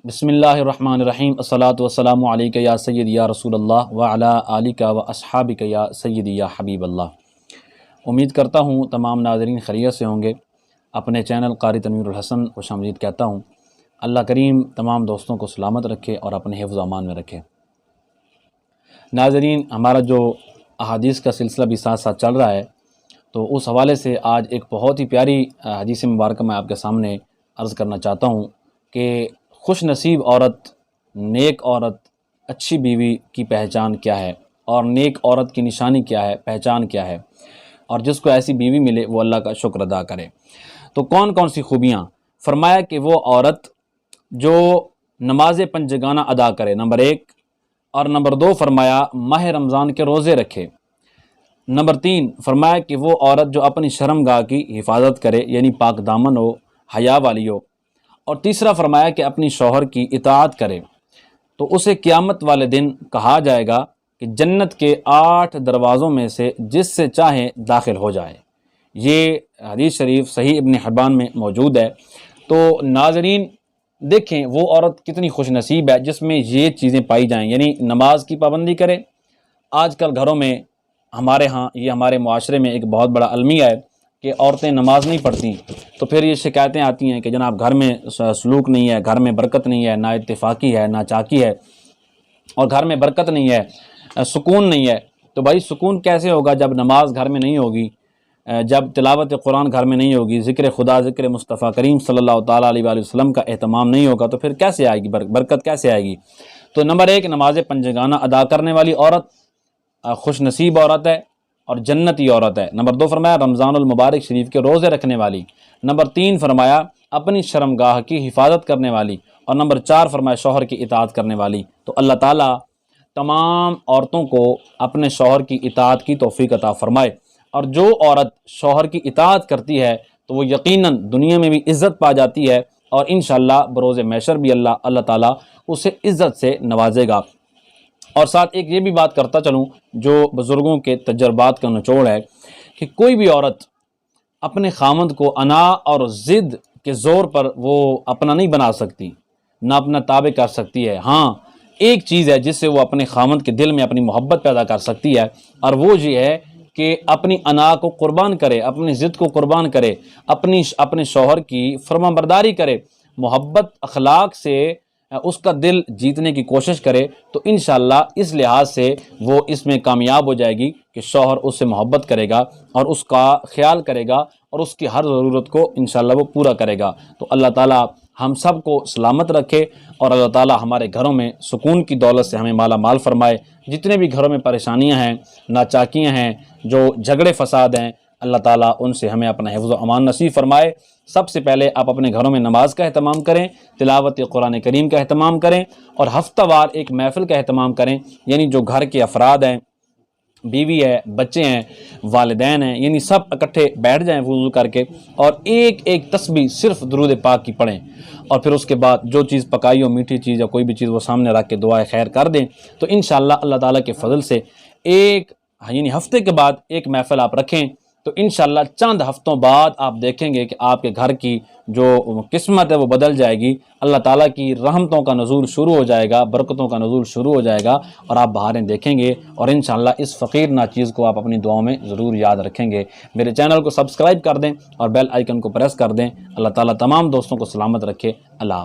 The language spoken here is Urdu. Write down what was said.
بسم اللہ الرحمن الرحیم الصلاۃ والسلام علیک یا سیدی یا رسول اللہ وعلی آلک و اصحابک یا سیدی یا حبیب اللہ۔ امید کرتا ہوں تمام ناظرین خیریت سے ہوں گے۔ اپنے چینل قاری تنویر الحسن خوش آمدید کہتا ہوں۔ اللہ کریم تمام دوستوں کو سلامت رکھے اور اپنے حفظ و امان میں رکھے۔ ناظرین، ہمارا جو احادیث کا سلسلہ بھی ساتھ ساتھ چل رہا ہے، تو اس حوالے سے آج ایک بہت ہی پیاری حدیث مبارکہ میں آپ کے سامنے عرض کرنا چاہتا ہوں کہ خوش نصیب عورت، نیک عورت، اچھی بیوی کی پہچان کیا ہے، اور نیک عورت کی نشانی کیا ہے، پہچان کیا ہے، اور جس کو ایسی بیوی ملے وہ اللہ کا شکر ادا کرے۔ تو کون کون سی خوبیاں؟ فرمایا کہ وہ عورت جو نماز پنجگانہ ادا کرے، نمبر 1، اور نمبر 2 فرمایا ماہ رمضان کے روزے رکھے، نمبر 3 فرمایا کہ وہ عورت جو اپنی شرمگاہ کی حفاظت کرے، یعنی پاک دامن ہو، حیا والی ہو، اور تیسرا فرمایا کہ اپنی شوہر کی اطاعت کرے، تو اسے قیامت والے دن کہا جائے گا کہ جنت کے 8 دروازوں میں سے جس سے چاہے داخل ہو جائے۔ یہ حدیث شریف صحیح ابن حبان میں موجود ہے۔ تو ناظرین دیکھیں وہ عورت کتنی خوش نصیب ہے جس میں یہ چیزیں پائی جائیں، یعنی نماز کی پابندی کرے۔ آج کل گھروں میں ہمارے ہاں، یہ ہمارے معاشرے میں ایک بہت بڑا المیہ ہے کہ عورتیں نماز نہیں پڑھتی، تو پھر یہ شکایتیں آتی ہیں کہ جناب گھر میں سلوک نہیں ہے، گھر میں برکت نہیں ہے، نا اتفاقی ہے، نا چاکی ہے، اور گھر میں برکت نہیں ہے، سکون نہیں ہے۔ تو بھائی سکون کیسے ہوگا جب نماز گھر میں نہیں ہوگی، جب تلاوت قرآن گھر میں نہیں ہوگی، ذکر خدا، ذکر مصطفیٰ کریم صلی اللہ تعالیٰ علیہ وآلہ وسلم کا اہتمام نہیں ہوگا، تو پھر کیسے آئے گی برکت، کیسے آئے گی؟ تو نمبر 1 نماز پنجگانہ ادا کرنے والی عورت خوش نصیب عورت ہے اور جنتی عورت ہے۔ نمبر 2 فرمایا رمضان المبارک شریف کے روزے رکھنے والی، نمبر 3 فرمایا اپنی شرمگاہ کی حفاظت کرنے والی، اور نمبر 4 فرمایا شوہر کی اطاعت کرنے والی۔ تو اللہ تعالیٰ تمام عورتوں کو اپنے شوہر کی اطاعت کی توفیق عطا فرمائے، اور جو عورت شوہر کی اطاعت کرتی ہے تو وہ یقیناً دنیا میں بھی عزت پا جاتی ہے، اور انشاءاللہ بروز محشر بھی اللہ تعالیٰ اسے عزت سے نوازے گا۔ اور ساتھ ایک یہ بھی بات کرتا چلوں جو بزرگوں کے تجربات کا نچوڑ ہے کہ کوئی بھی عورت اپنے خامند کو انا اور ضد کے زور پر وہ اپنا نہیں بنا سکتی، نہ اپنا تابع کر سکتی ہے۔ ہاں، ایک چیز ہے جس سے وہ اپنے خامند کے دل میں اپنی محبت پیدا کر سکتی ہے، اور وہ یہ ہے کہ اپنی انا کو قربان کرے، اپنی ضد کو قربان کرے، اپنے شوہر کی فرمانبرداری کرے، محبت اخلاق سے اس کا دل جیتنے کی کوشش کرے، تو انشاءاللہ اس لحاظ سے وہ اس میں کامیاب ہو جائے گی کہ شوہر اس سے محبت کرے گا اور اس کا خیال کرے گا اور اس کی ہر ضرورت کو انشاءاللہ وہ پورا کرے گا۔ تو اللہ تعالیٰ ہم سب کو سلامت رکھے، اور اللہ تعالیٰ ہمارے گھروں میں سکون کی دولت سے ہمیں مالا مال فرمائے۔ جتنے بھی گھروں میں پریشانیاں ہیں، ناچاکیاں ہیں، جو جھگڑے فساد ہیں، اللہ تعالیٰ ان سے ہمیں اپنا حفظ و امان نصیب فرمائے۔ سب سے پہلے آپ اپنے گھروں میں نماز کا اہتمام کریں، تلاوت قرآن کریم کا اہتمام کریں، اور ہفتہ وار ایک محفل کا اہتمام کریں، یعنی جو گھر کے افراد ہیں، بیوی ہے، بچے ہیں، والدین ہیں، یعنی سب اکٹھے بیٹھ جائیں وضو کر کے، اور ایک ایک تسبیح صرف درود پاک کی پڑھیں، اور پھر اس کے بعد جو چیز پکائی ہو، میٹھی چیز یا کوئی بھی چیز، وہ سامنے رکھ کے دعائے خیر کر دیں۔ تو انشاءاللہ اللہ تعالیٰ کے فضل سے یعنی ہفتے کے بعد ایک محفل آپ رکھیں، تو انشاءاللہ چند ہفتوں بعد آپ دیکھیں گے کہ آپ کے گھر کی جو قسمت ہے وہ بدل جائے گی، اللہ تعالیٰ کی رحمتوں کا نزول شروع ہو جائے گا، برکتوں کا نزول شروع ہو جائے گا، اور آپ بہاریں دیکھیں گے، اور انشاءاللہ اس فقیر ناچیز کو آپ اپنی دعاؤں میں ضرور یاد رکھیں گے۔ میرے چینل کو سبسکرائب کر دیں اور بیل آئیکن کو پریس کر دیں۔ اللہ تعالیٰ تمام دوستوں کو سلامت رکھے۔ اللہ حافظ۔